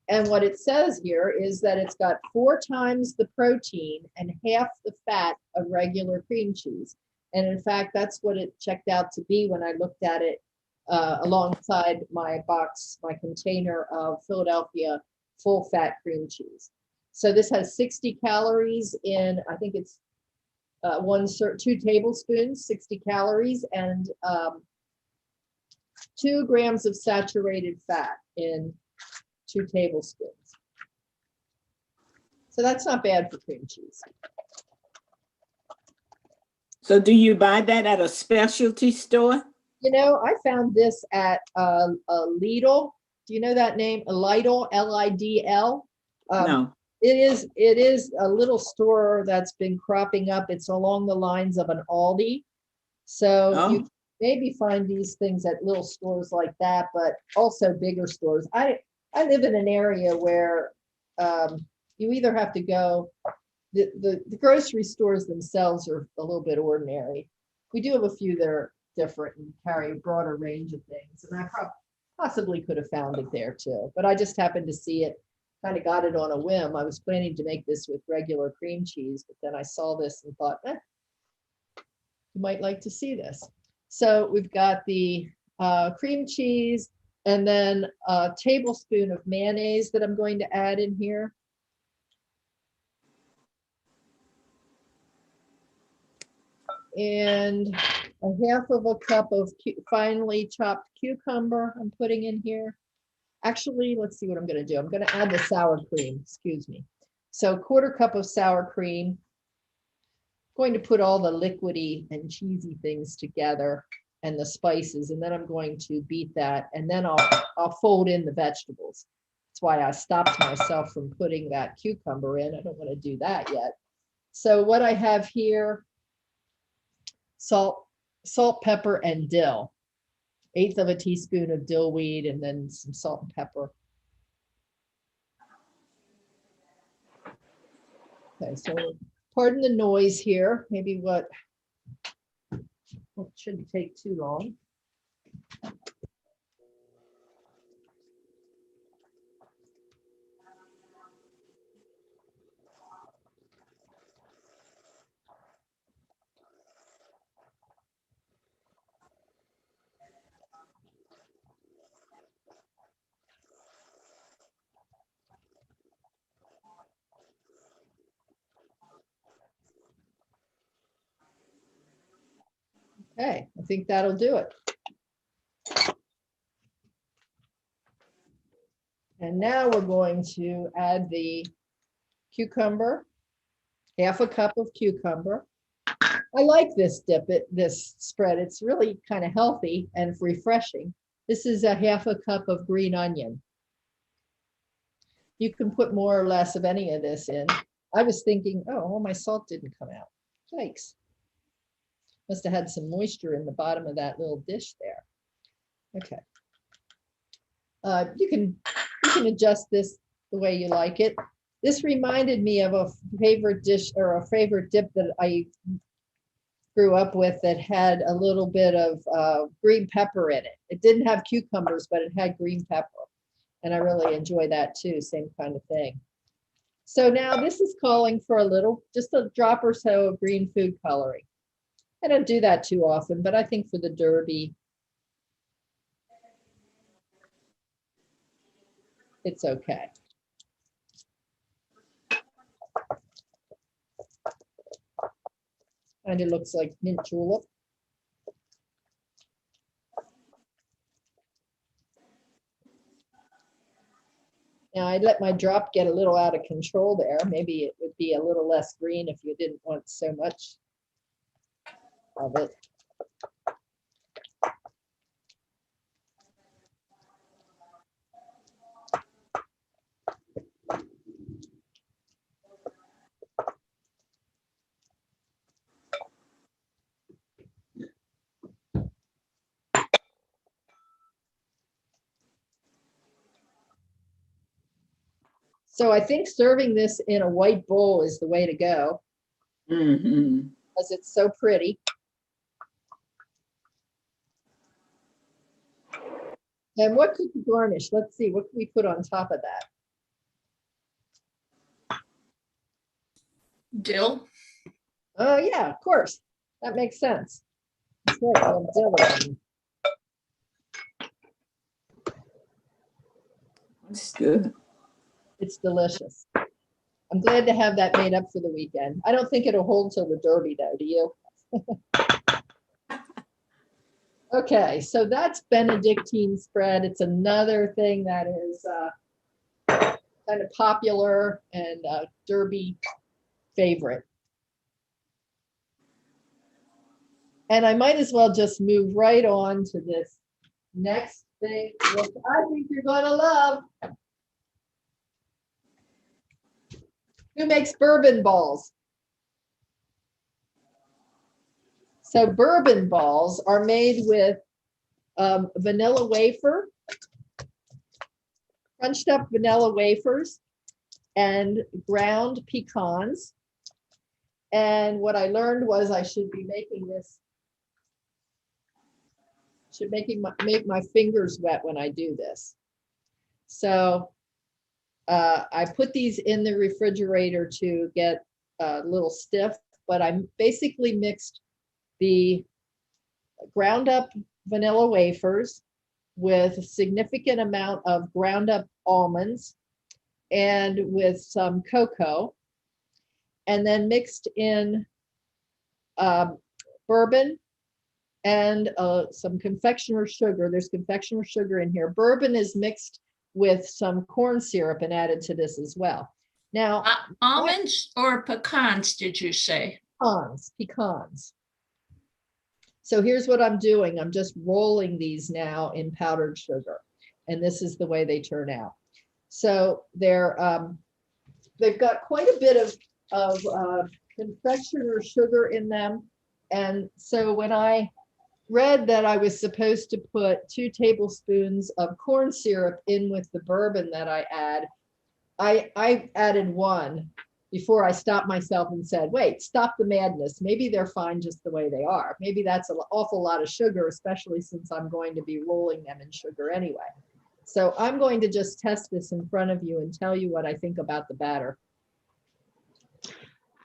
And what it says here is that it's got 4 times the protein and half the fat of regular cream cheese. And in fact, that's what it checked out to be when I looked at it alongside my box, my container of Philadelphia full fat cream cheese. So this has 60 calories in, I think it's 2 tablespoons, 60 calories, and 2 grams of saturated fat in 2 tablespoons. So that's not bad for cream cheese. So do you buy that at a specialty store? You know, I found this at a Lidl. Do you know that name? A Lidl, L-I-D-L. No. It is a little store that's been cropping up. It's along the lines of an Aldi. So you maybe find these things at little stores like that, but also bigger stores. I live in an area where you either have to go, the grocery stores themselves are a little bit ordinary. We do have a few that are different and carry a broader range of things. And I possibly could have found it there too, but I just happened to see it, kind of got it on a whim. I was planning to make this with regular cream cheese, but then I saw this and thought, you might like to see this. So we've got the cream cheese and then a tablespoon of mayonnaise that I'm going to add in here. And a half of a cup of finely chopped cucumber I'm putting in here. Actually, let's see what I'm going to do. I'm going to add the sour cream, excuse me. So 1/4 cup of sour cream. I'm going to put all the liquidy and cheesy things together and the spices, and then I'm going to beat that, and then I'll fold in the vegetables. That's why I stopped myself from putting that cucumber in. I don't want to do that yet. So what I have here, salt, pepper, and dill. 1/8 of a teaspoon of dill weed, and then some salt and pepper. Okay, so pardon the noise here. Maybe well, it shouldn't take too long. Okay, I think that'll do it. And now we're going to add the cucumber, 1/2 cup of cucumber. I like this this spread. It's really kind of healthy and refreshing. This is 1/2 cup of green onion. You can put more or less of any of this in. I was thinking, oh, well, my salt didn't come out. Yikes. Must have had some moisture in the bottom of that little dish there. Okay. You can adjust this the way you like it. This reminded me of a favorite dish or a favorite dip that I grew up with that had a little bit of green pepper in it. It didn't have cucumbers, but it had green pepper. And I really enjoy that too, same kind of thing. So now this is calling for a little, just a drop or so of green food coloring. I don't do that too often, but I think for the Derby, it's okay. Kind of looks like mint julep. Now I let my drop get a little out of control there. Maybe it would be a little less green if you didn't want so much of it. So I think serving this in a white bowl is the way to go. Because it's so pretty. And what could you garnish? Let's see, what can we put on top of that? Dill. Oh yeah, of course. That makes sense. That's right, I love dill. That's good. It's delicious. I'm glad to have that made up for the weekend. I don't think it'll hold till the Derby though, do you? Okay, so that's Benedictine spread. It's another thing that is kind of popular and Derby favorite. And I might as well just move right on to this next thing, which I think you're gonna love. Who makes bourbon balls? So bourbon balls are made with vanilla wafer, crunched up vanilla wafers, and ground pecans. And what I learned was I should be making this, make my fingers wet when I do this. So I put these in the refrigerator to get a little stiff, but I basically mixed the ground up vanilla wafers with a significant amount of ground up almonds and with some cocoa, and then mixed in bourbon and some confectioner's sugar. There's confectioner's sugar in here. Bourbon is mixed with some corn syrup and added to this as well. Now, almonds or pecans, did you say? Pecans. So here's what I'm doing. I'm just rolling these now in powdered sugar. And this is the way they turn out. So they've got quite a bit of confectioner sugar in them. And so when I read that I was supposed to put 2 tablespoons of corn syrup in with the bourbon that I add, I added 1 before I stopped myself and said, wait, stop the madness. Maybe they're fine just the way they are. Maybe that's an awful lot of sugar, especially since I'm going to be rolling them in sugar anyway. So I'm going to just test this in front of you and tell you what I think about the batter.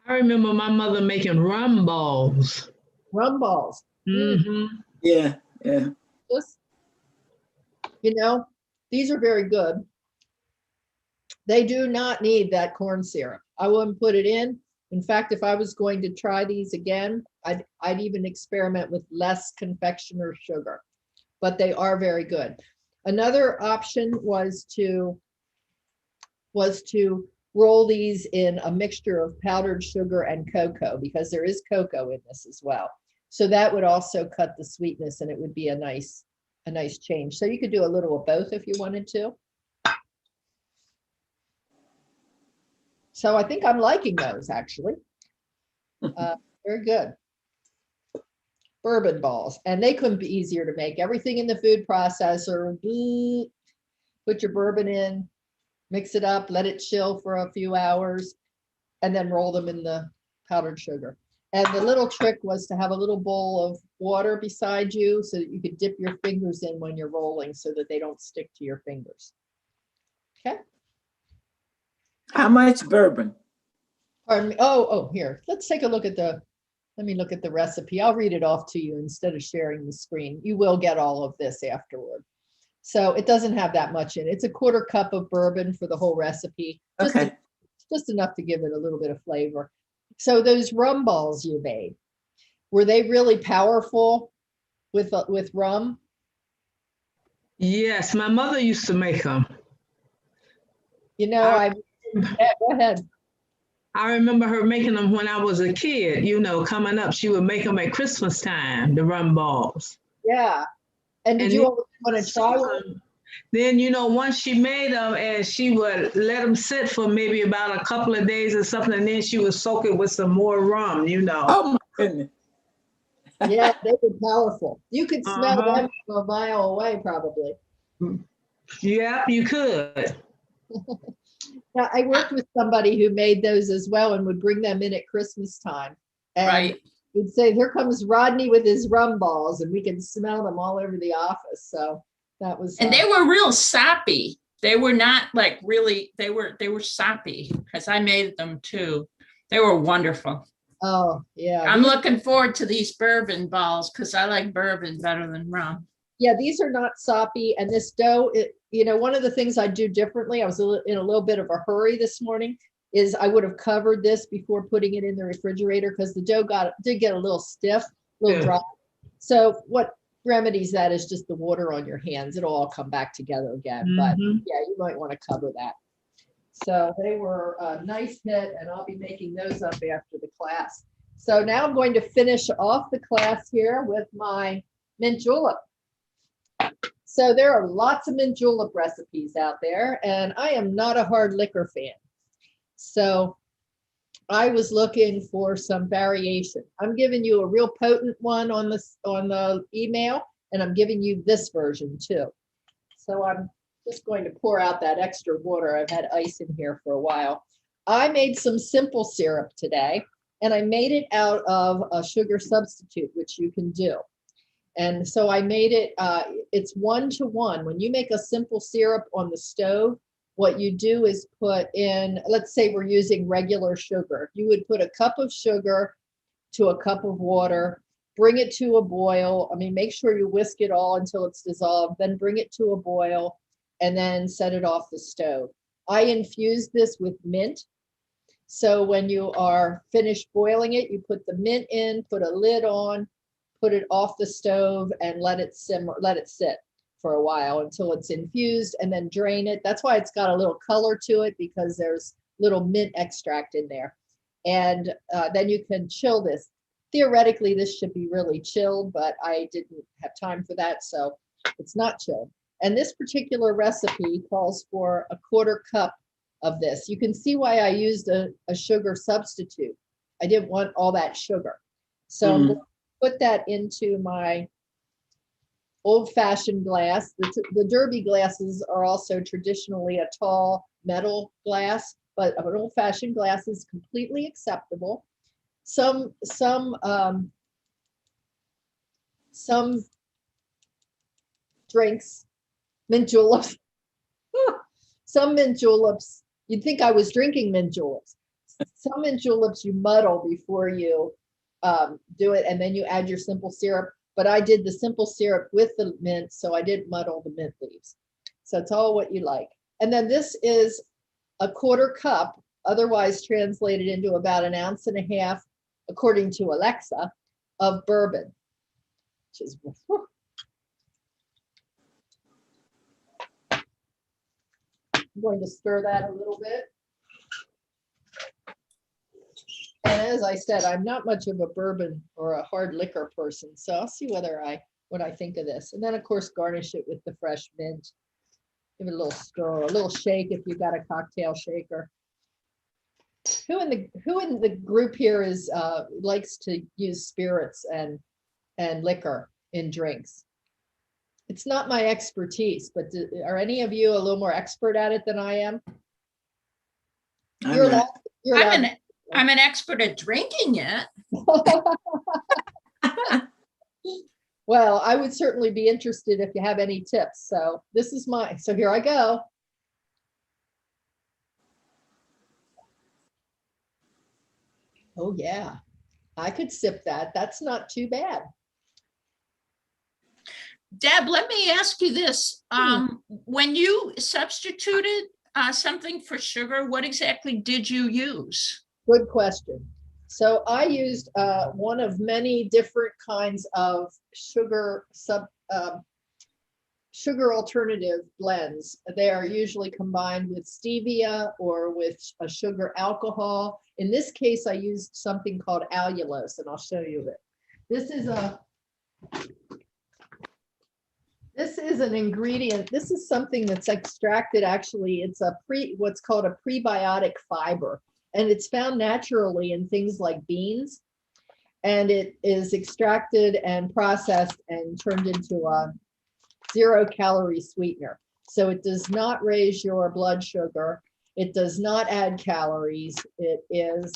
I remember my mother making rum balls. Rum balls. Mm-hmm. Yeah, yeah. Just, these are very good. They do not need that corn syrup. I wouldn't put it in. In fact, if I was going to try these again, I'd even experiment with less confectioner sugar, but they are very good. Another option was to roll these in a mixture of powdered sugar and cocoa, because there is cocoa in this as well. So that would also cut the sweetness, and it would be a nice change. So you could do a little of both if you wanted to. So I think I'm liking those, actually. Very good. Bourbon balls, and they couldn't be easier to make. Everything in the food processor, put your bourbon in, mix it up, let it chill for a few hours, and then roll them in the powdered sugar. And the little trick was to have a little bowl of water beside you so that you could dip your fingers in when you're rolling so that they don't stick to your fingers. Okay. How much bourbon? Pardon me. Oh, here. Let's take a look at let me look at the recipe. I'll read it off to you instead of sharing the screen. You will get all of this afterward. So it doesn't have that much in it. It's a 1/4 cup of bourbon for the whole recipe. Just enough to give it a little bit of flavor. So those rum balls you made, were they really powerful with rum? Yes, my mother used to make them. Yeah, go ahead. I remember her making them when I was a kid, coming up. She would make them at Christmas time, the rum balls. Yeah. And did you always want to try one? Then, once she made them, and she would let them sit for maybe about a couple of days or something, and then she would soak it with some more rum, Oh my goodness. Yeah, they were powerful. You could smell them from a mile away, probably. Yeah, you could. Now, I worked with somebody who made those as well and would bring them in at Christmas time. And we'd say, here comes Rodney with his rum balls, and we could smell them all over the office. So that was. And they were real soppy. They were not like really, they were soppy, because I made them too. They were wonderful. Oh, yeah. I'm looking forward to these bourbon balls because I like bourbon better than rum. Yeah, these are not soppy. And this dough, one of the things I do differently, I was in a little bit of a hurry this morning, is I would have covered this before putting it in the refrigerator because the dough did get a little stiff, a little dry. So what remedies that is just the water on your hands. It'll all come back together again. But yeah, you might want to cover that. So they were a nice hit, and I'll be making those up after the class. So now I'm going to finish off the class here with my mint julep. So there are lots of mint julep recipes out there, and I am not a hard liquor fan. So I was looking for some variation. I'm giving you a real potent one on the email, and I'm giving you this version too. So I'm just going to pour out that extra water. I've had ice in here for a while. I made some simple syrup today, and I made it out of a sugar substitute, which you can do. And so I made it, it's 1-to-1. When you make a simple syrup on the stove, what you do is put in, let's say we're using regular sugar. You would put a cup of sugar to a cup of water, bring it to a boil. I mean, make sure you whisk it all until it's dissolved, then bring it to a boil, and then set it off the stove. I infused this with mint. So when you are finished boiling it, you put the mint in, put a lid on, put it off the stove, and let it simmer, let it sit for a while until it's infused, and then drain it. That's why it's got a little color to it, because there's little mint extract in there. And then you can chill this. Theoretically, this should be really chilled, but I didn't have time for that, so it's not chilled. And this particular recipe calls for a 1/4 cup of this. You can see why I used a sugar substitute. I didn't want all that sugar. So I'm going to put that into my old-fashioned glass. The Derby glasses are also traditionally a tall metal glass, but an old-fashioned glass is completely acceptable. Some drinks, mint juleps, some mint juleps, you'd think I was drinking mint juleps. Some mint juleps you muddle before you do it, and then you add your simple syrup. But I did the simple syrup with the mint, so I didn't muddle the mint leaves. So it's all what you like. And then this is a 1/4 cup, otherwise translated into about 1.5 ounces, according to Alexa, of bourbon, which is whew. I'm going to stir that a little bit. And as I said, I'm not much of a bourbon or a hard liquor person, so I'll see what I think of this. And then, of course, garnish it with the fresh mint. Give it a little stir, a little shake if you've got a cocktail shaker. Who in the group here is likes to use spirits and liquor in drinks? It's not my expertise, but are any of you a little more expert at it than I am? You're allowed. I'm an expert at drinking it. Well, I would certainly be interested if you have any tips. So this is so here I go. Oh yeah, I could sip that. That's not too bad. Deb, let me ask you this. When you substituted something for sugar, what exactly did you use? Good question. So I used one of many different kinds of sugar alternative blends. They are usually combined with stevia or with a sugar alcohol. In this case, I used something called allulose, and I'll show you it. This is an ingredient. This is something that's extracted. Actually, it's what's called a prebiotic fiber. And it's found naturally in things like beans, and it is extracted and processed and turned into a 0-calorie sweetener. So it does not raise your blood sugar. It does not add calories. It is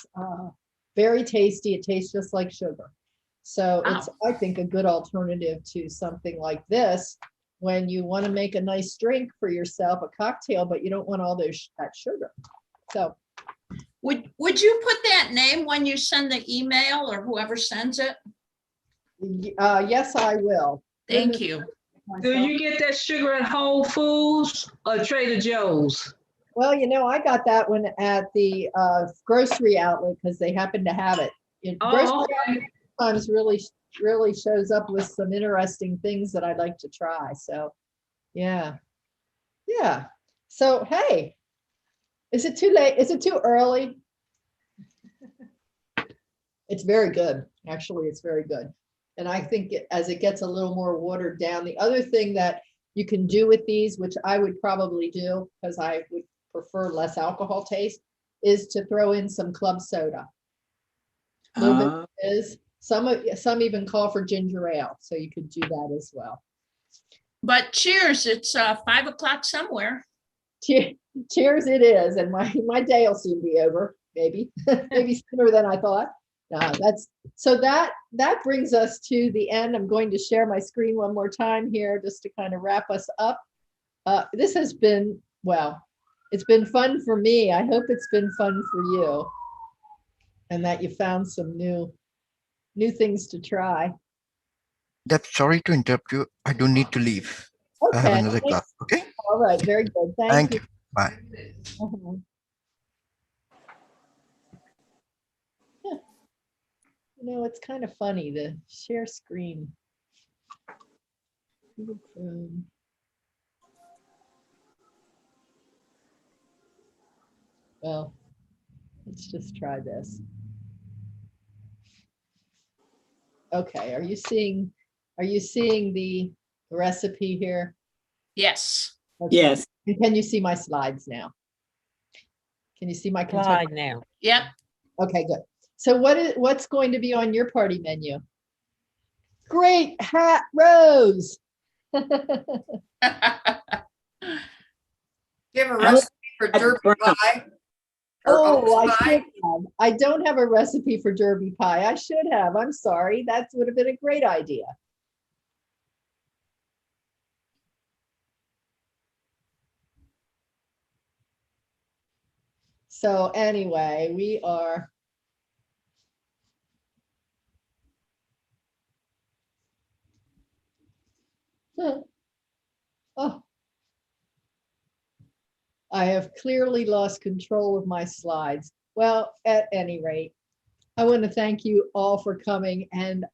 very tasty. It tastes just like sugar. So it's, I think, a good alternative to something like this when you want to make a nice drink for yourself, a cocktail, but you don't want all that sugar. So. Would you put that name when you send the email or whoever sends it? Yes, I will. Thank you. Do you get that sugar at Whole Foods or Trader Joe's? Well, I got that one at the grocery outlet because they happen to have it. Grocery outlet sometimes really shows up with some interesting things that I'd like to try. So, yeah. So, hey. Is it too late? Is it too early? It's very good. Actually, it's very good. And I think as it gets a little more watered down, the other thing that you can do with these, which I would probably do because I would prefer less alcohol taste, is to throw in some club soda. A little bit is. Some even call for ginger ale, so you could do that as well. But cheers, it's 5 o'clock somewhere. Cheers it is, and my day will soon be over, maybe sooner than I thought. That brings us to the end. I'm going to share my screen one more time here just to kind of wrap us up. This has been, well, it's been fun for me. I hope it's been fun for you, and that you found some new things to try. Deb, sorry to interrupt you. I do need to leave. Okay. I have another class. Okay. All right. Very good. Thank you. Bye. Yeah. It's kind of funny to share screen. Google Chrome. Well, let's just try this. Okay. Are you seeing the recipe here? Yes. Okay. Yes. And can you see my slides now? Can you see my Slide now. Yep. Okay, good. So what's going to be on your party menu? Great hat, Rose. Do you have a I recipe for derby brown. pie? Or Oh, oats I pie? should have. I don't have a recipe for derby pie. I should have. I'm sorry. That would have been a great idea. So anyway, we are. Oh. I have clearly lost control of my slides. Well, at any rate, I want to thank you all for coming, and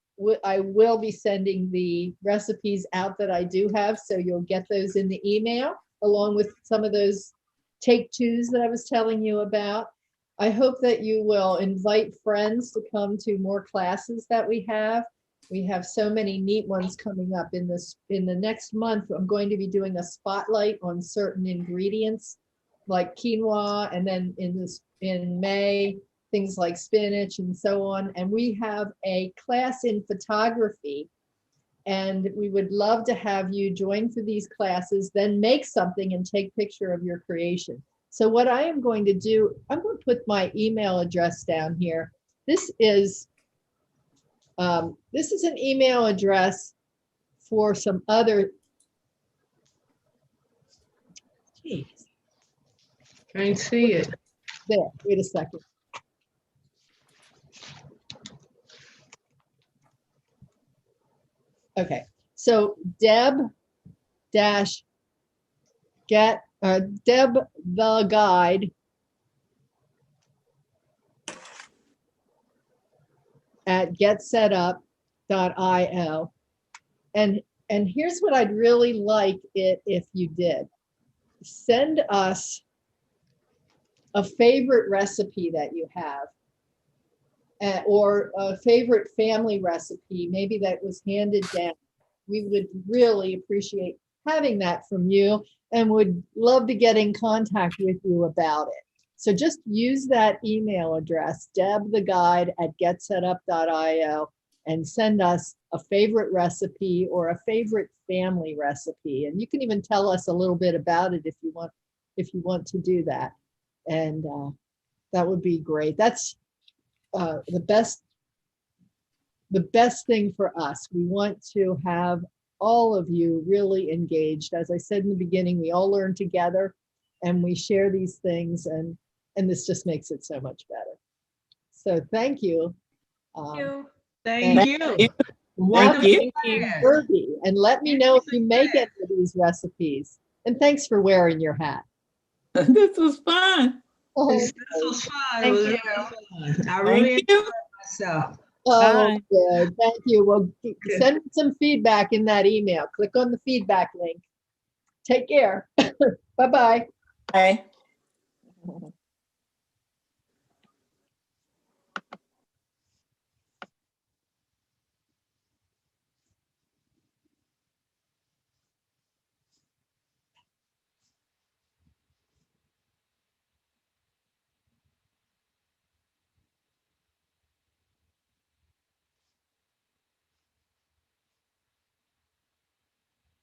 I will be sending the recipes out that I do have, so you'll get those in the email along with some of those take twos that I was telling you about. I hope that you will invite friends to come to more classes that we have. We have so many neat ones coming up in the next month. I'm going to be doing a spotlight on certain ingredients like quinoa, and then in May, things like spinach and so on. And we have a class in photography, and we would love to have you join for these classes, then make something and take picture of your creation. So what I am going to do, I'm going to put my email address down here. This is an email address for some other. Geez. Can't see it. There, wait a second. Okay, so Deb the guide at getsetup.io. And here's what I'd really like it if you did. Send us a favorite recipe that you have, or a favorite family recipe, maybe that was handed down. We would really appreciate having that from you and would love to get in contact with you about it. So just use that email address, debtheguide@getsetup.io, and send us a favorite recipe or a favorite family recipe. And you can even tell us a little bit about it if you want to do that. And that would be great. That's the best thing for us. We want to have all of you really engaged. As I said in the beginning, we all learn together and we share these things, and this just makes it so much better. So thank you. Thank you. Thank you. Derby, and let me know if you make any of these recipes. And thanks for wearing your hat. This was fun. This was fun. Thank It was you. really fun. I really enjoyed myself. Oh, Bye. good. Thank you. Well, send me some feedback in that email. Click on the feedback link. Take care. Bye-bye. Bye.